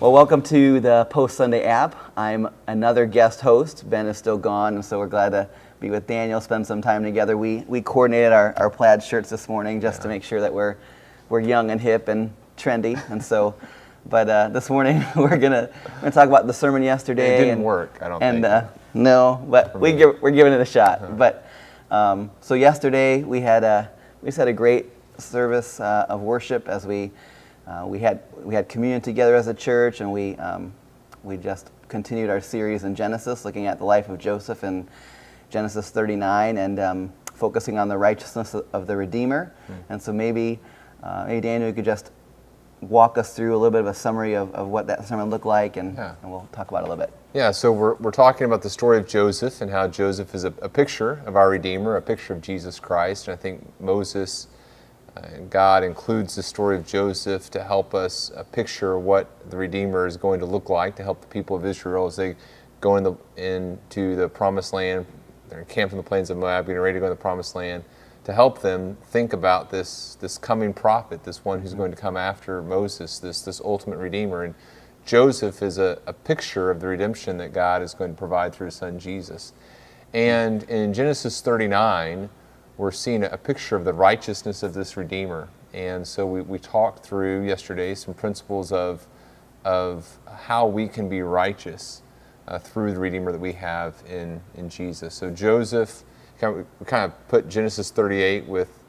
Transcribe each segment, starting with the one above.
Well, welcome to the Post Sunday app. I'm another guest host. Ben is still gone, and so we're glad to be with Daniel, spend some time together. We coordinated our plaid shirts this morning just to make sure that we're young and hip and trendy, and so. But this morning we're gonna talk about the sermon yesterday. It didn't work, I don't think. No, but we're giving it a shot. But so yesterday we just had a great service of worship as we had communion together as a church, and we just continued our series in Genesis, looking at the life of Joseph in Genesis 39, and focusing on the righteousness of the Redeemer. And so maybe Daniel, you could just walk us through a little bit of a summary of what that sermon looked like, and we'll talk about it a little bit. Yeah, so we're talking about the story of Joseph and how Joseph is a picture of our Redeemer, a picture of Jesus Christ. And I think Moses and God includes the story of Joseph to help us picture what the Redeemer is going to look like, to help the people of Israel as they go into the Promised Land. They're encamped in the plains of Moab, getting ready to go to the Promised Land, to help them think about this coming prophet, this one who's going to come after Moses, this ultimate Redeemer. And Joseph is a picture of the redemption that God is going to provide through His Son Jesus. And in Genesis 39, we're seeing a picture of the righteousness of this Redeemer. And so we talked through yesterday some principles of how we can be righteous through the Redeemer that we have in Jesus. So Joseph, we kind of put Genesis 38 with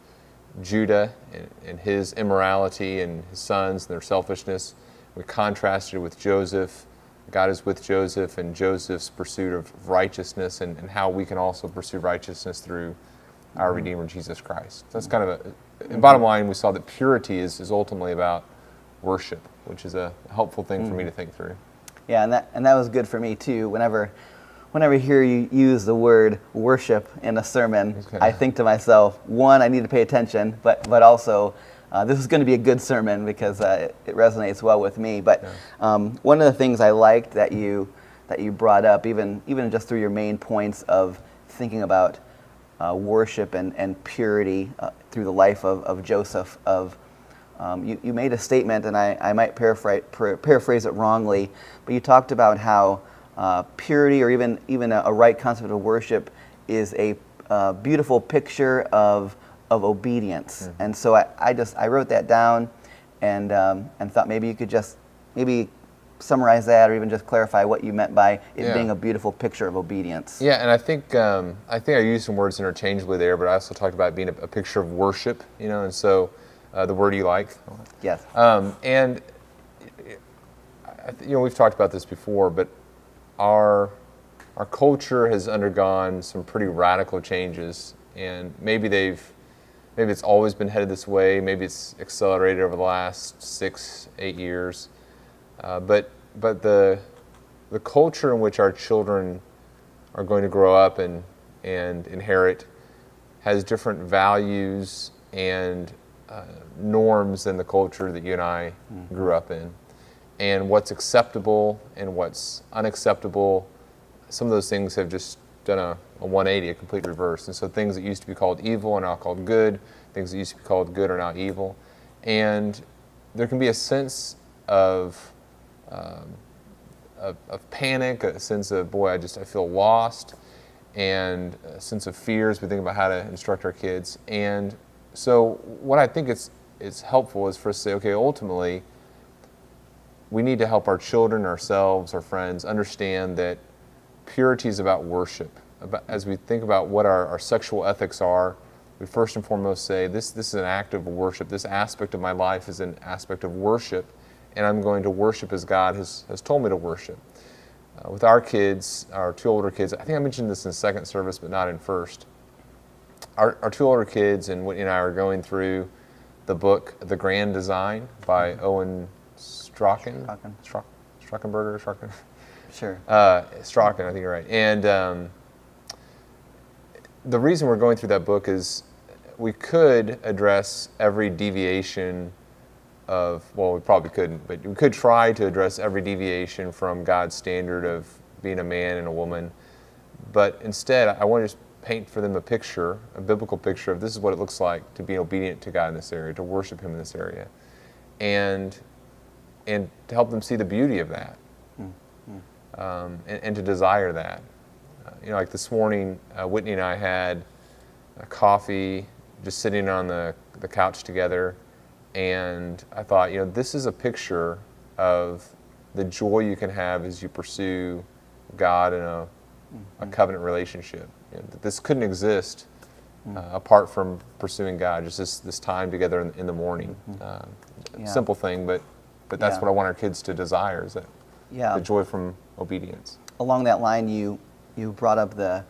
Judah and his immorality and his sons and their selfishness. We contrasted it with Joseph. God is with Joseph and Joseph's pursuit of righteousness, and how we can also pursue righteousness through our Redeemer, Jesus Christ. So that's kind of in bottom line, we saw that purity is ultimately about worship, which is a helpful thing for me to think through. Yeah, and that was good for me too. Whenever I hear you use the word worship in a sermon, I think to myself, one, I need to pay attention, but also this is going to be a good sermon because it resonates well with me. But one of the things I liked that you brought up, even just through your main points of thinking about worship and purity through the life of Joseph, you made a statement, and I might paraphrase it wrongly, but you talked about how purity, or even a right concept of worship, is a beautiful picture of obedience. And so I wrote that down and thought maybe you could just summarize that, or even just clarify what you meant by it being a beautiful picture of obedience. Yeah, and I think I used some words interchangeably there, but I also talked about it being a picture of worship, and so the word you like. Yes. And we've talked about this before, but our culture has undergone some pretty radical changes, and maybe it's always been headed this way. Maybe it's accelerated over the last 6-8 years. But the culture in which our children are going to grow up and inherit has different values and norms than the culture that you and I grew up in. And what's acceptable and what's unacceptable, some of those things have just done a 180, a complete reverse. And so things that used to be called evil are now called good. Things that used to be called good are now evil. And there can be a sense of panic, a sense of, boy, I feel lost, and a sense of fear as we think about how to instruct our kids. And so what I think it's helpful is for us to say, okay, ultimately, we need to help our children, ourselves, our friends understand that purity is about worship. As we think about what our sexual ethics are, we first and foremost say, this is an act of worship. This aspect of my life is an aspect of worship, and I'm going to worship as God has told me to worship. With our kids, our two older kids, I think I mentioned this in second service, but not in first. Our two older kids and Whitney and I are going through the book, The Grand Design by Owen Strachan. Sure. Strachan, I think you're right. And the reason we're going through that book is we could address every deviation we probably couldn't, but we could try to address every deviation from God's standard of being a man and a woman. But instead, I want to just paint for them a biblical picture of this is what it looks like to be obedient to God in this area, to worship Him in this area. And and to help them see the beauty of that, and to desire that. Like this morning, Whitney and I had a coffee, just sitting on the couch together, and I thought, this is a picture of the joy you can have as you pursue God in a covenant relationship. This couldn't exist apart from pursuing God, just this time together in the morning. Simple thing, but that's what I want our kids to desire, is that the joy from obedience. Along that line, you brought up the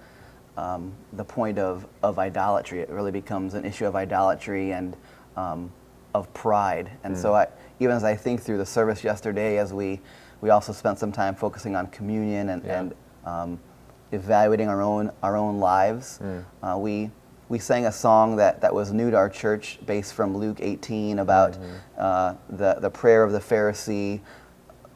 point of idolatry. It really becomes an issue of idolatry and of pride. And so even as I think through the service yesterday, as we also spent some time focusing on communion and evaluating our own lives, we sang a song that was new to our church, based from Luke 18, about the prayer of the Pharisee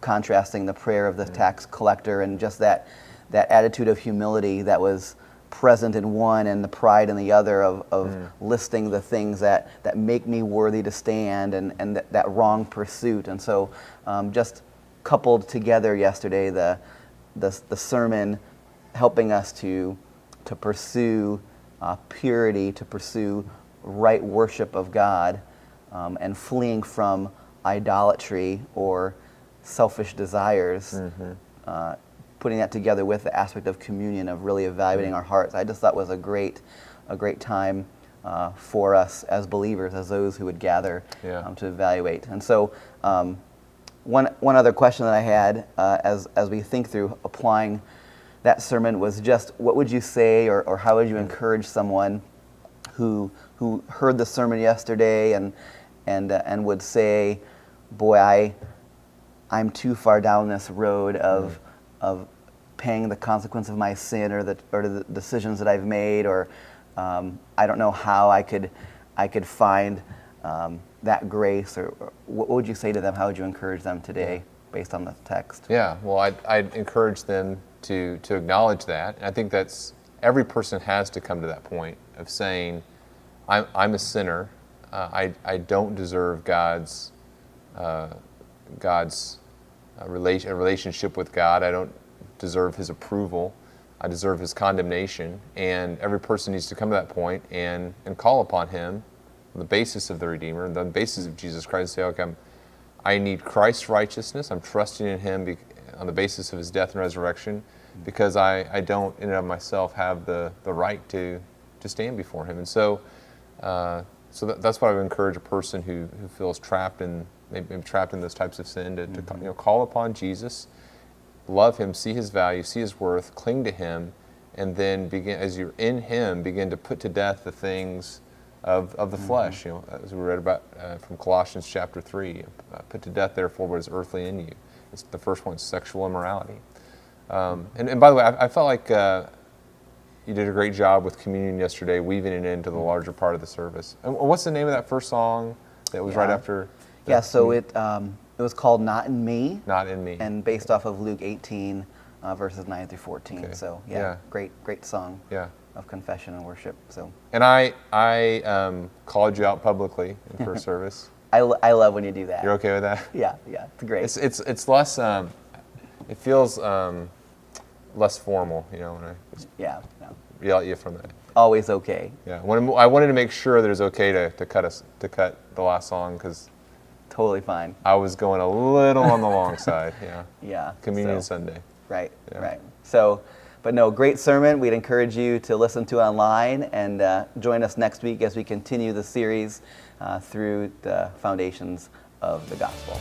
contrasting the prayer of the tax collector, and just that attitude of humility that was present in one and the pride in the other of listing the things that make me worthy to stand, and that wrong pursuit. And so just coupled together yesterday, the sermon helping us to pursue purity, to pursue right worship of God, and fleeing from idolatry or selfish desires, putting that together with the aspect of communion, of really evaluating our hearts. I just thought was a great time for us as believers, as those who would gather to evaluate. And so one other question that I had as we think through applying that sermon was just, what would you say, or how would you encourage someone who heard the sermon yesterday and would say, boy, I'm too far down this road of paying the consequence of my sin, or the decisions that I've made, or I don't know how I could find that grace, or what would you say to them? How would you encourage them today based on the text? Yeah, well, I'd encourage them to acknowledge that. And I think that's, every person has to come to that point of saying, I'm a sinner. I don't deserve God's relationship with God. I don't deserve His approval. I deserve His condemnation. And every person needs to come to that point and call upon Him on the basis of the Redeemer, on the basis of Jesus Christ, and say, okay, I need Christ's righteousness. I'm trusting in Him on the basis of His death and resurrection, because I don't in and of myself have the right to stand before Him. And so that's why I would encourage a person who feels trapped in maybe trapped in those types of sin to call upon Jesus, love Him, see His value, see His worth, cling to Him, and then begin, as you're in Him, begin to put to death the things of the flesh. As we read about from Colossians chapter 3, put to death therefore what is earthly in you. It's the first one, sexual immorality. And by the way, I felt like you did a great job with communion yesterday, weaving it into the larger part of the service. And what's the name of that first song that was right after? So it was called Not in Me. Not in Me. And based off of Luke 18, verses 9 through 14. Okay. So great song of confession and worship. So. And I called you out publicly in first service. I love when you do that. You're okay with that? Yeah, it's great. It's less. It feels less formal, when I just yell at you from that. Always okay. Yeah, I wanted to make sure that it was okay to cut the last song, because totally fine. I was going a little on the long side. Yeah. Communion Sunday. Right. So, but no, great sermon. We'd encourage you to listen to online, and join us next week as we continue the series through the foundations of the gospel.